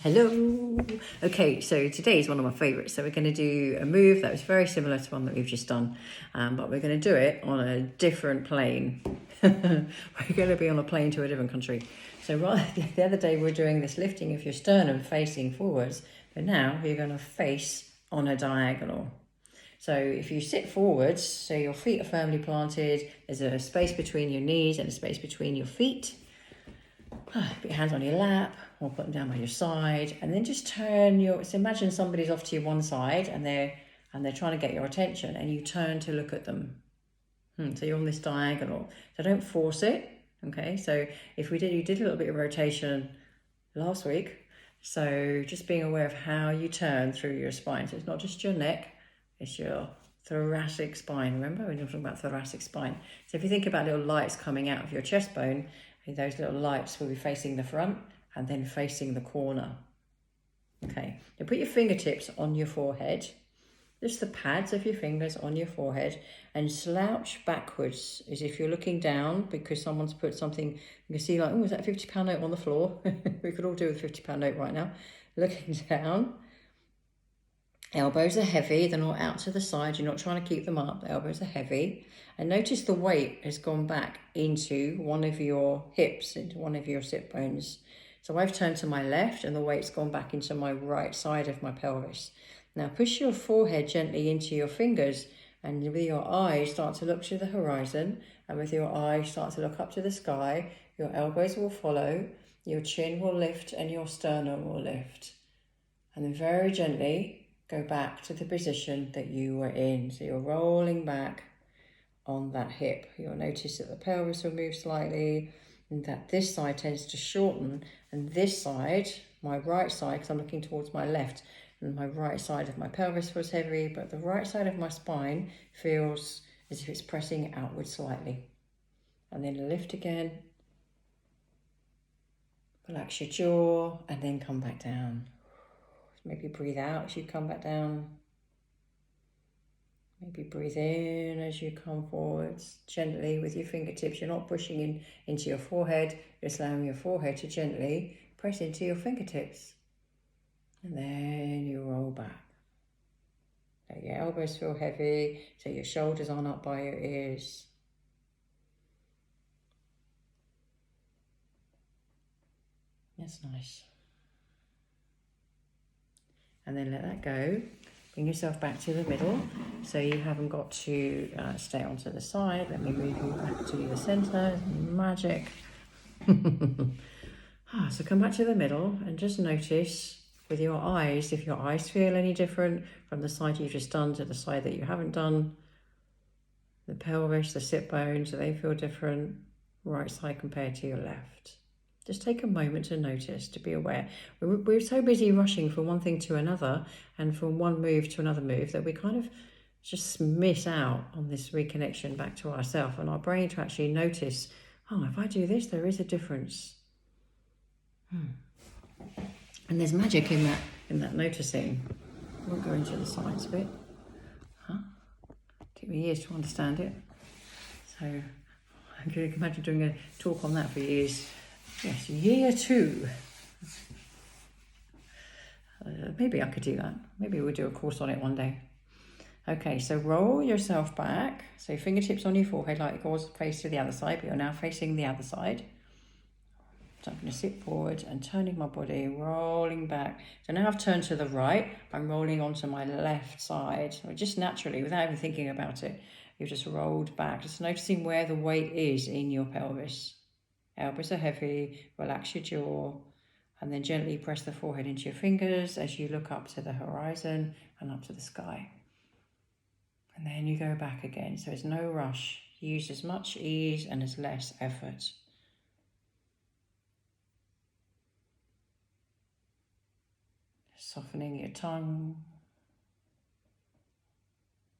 Hello. Okay, so today is one of my favorites. So we're going to do a move that was very similar to one that we've just done, but we're going to do it on a different plane. We're going to be on a plane to a different country. So the other day we were doing this lifting of your sternum facing forwards, but now you're going to face on a diagonal. So if you sit forwards, so your feet are firmly planted, there's a space between your knees and a space between your feet. Put your hands on your lap or put them down by your side, and then just turn your. So imagine somebody's off to your one side and they're trying to get your attention, and you turn to look at them. So you're on this diagonal. So don't force it. Okay. So if you did a little bit of rotation last week. So just being aware of how you turn through your spine. So it's not just your neck, it's your thoracic spine. Remember when you're talking about thoracic spine? So if you think about little lights coming out of your chest bone, those little lights will be facing the front and then facing the corner. Okay, now put your fingertips on your forehead, just the pads of your fingers on your forehead, and slouch backwards as if you're looking down because someone's put something. You can see like, oh, is that a £50 note on the floor? We could all do with a £50 note right now. Looking down. Elbows are heavy, they're not out to the side, you're not trying to keep them up, the elbows are heavy. And notice the weight has gone back into one of your hips, into one of your sit bones. So I've turned to my left and the weight's gone back into my right side of my pelvis. Now push your forehead gently into your fingers, and with your eyes start to look to the horizon, and with your eyes start to look up to the sky. Your elbows will follow, your chin will lift and your sternum will lift. And then very gently go back to the position that you were in. So you're rolling back on that hip. You'll notice that the pelvis will move slightly and that this side tends to shorten, and this side, my right side, because I'm looking towards my left, and my right side of my pelvis feels heavy, but the right side of my spine feels as if it's pressing outward slightly. And then lift again. Relax your jaw and then come back down. Maybe breathe out as you come back down. Maybe breathe in as you come forwards, gently with your fingertips. You're not pushing into your forehead, you're just allowing your forehead to gently press into your fingertips. And then you roll back. Let your elbows feel heavy, so your shoulders aren't up by your ears. That's nice. And then let that go. Bring yourself back to the middle, so you haven't got to stay onto the side. Let me move you back to the center. Magic. So come back to the middle and just notice with your eyes, if your eyes feel any different from the side you've just done to the side that you haven't done. The pelvis, the sit bones, do they feel different? Right side compared to your left. Just take a moment to notice, to be aware. We're so busy rushing from one thing to another and from one move to another move that we kind of just miss out on this reconnection back to ourselves and our brain to actually notice, oh, if I do this, there is a difference. And there's magic in that noticing. I won't go into the science bit. Took me years to understand it. So I can imagine doing a talk on that for years. Yes, year 2. Maybe I could do that. Maybe we'll do a course on it one day. Okay, so roll yourself back. So fingertips on your forehead like yours face to the other side, but you're now facing the other side. So I'm going to sit forward and turning my body, rolling back. So now I've turned to the right, I'm rolling onto my left side. So just naturally, without even thinking about it, you've just rolled back, just noticing where the weight is in your pelvis. Elbows are heavy, relax your jaw, and then gently press the forehead into your fingers as you look up to the horizon and up to the sky. And then you go back again, so it's no rush. Use as much ease and as less effort. Softening your tongue,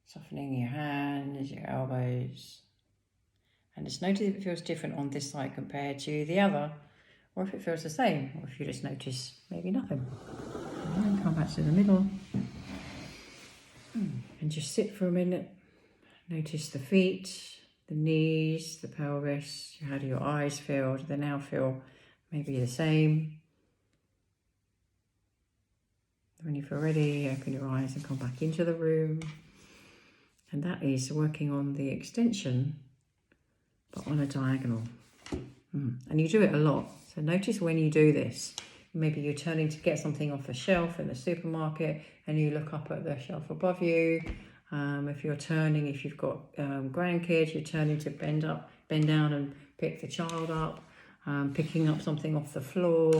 softening your hands, your elbows. And just notice if it feels different on this side compared to the other, or if it feels the same, or if you just notice maybe nothing. And then come back to the middle and just sit for a minute. Notice the feet, the knees, the pelvis. How do your eyes feel? Do they now feel maybe the same? When you feel ready, open your eyes and come back into the room. And that is working on the extension, but on a diagonal. And you do it a lot. So notice when you do this, maybe you're turning to get something off a shelf in the supermarket and you look up at the shelf above you. If you're turning, if you've got grandkids, you're turning to bend down and pick the child up, picking up something off the floor.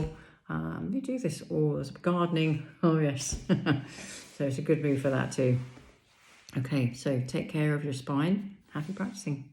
You do this all, there's gardening, oh yes. So it's a good move for that too. Okay, so take care of your spine. Happy practicing.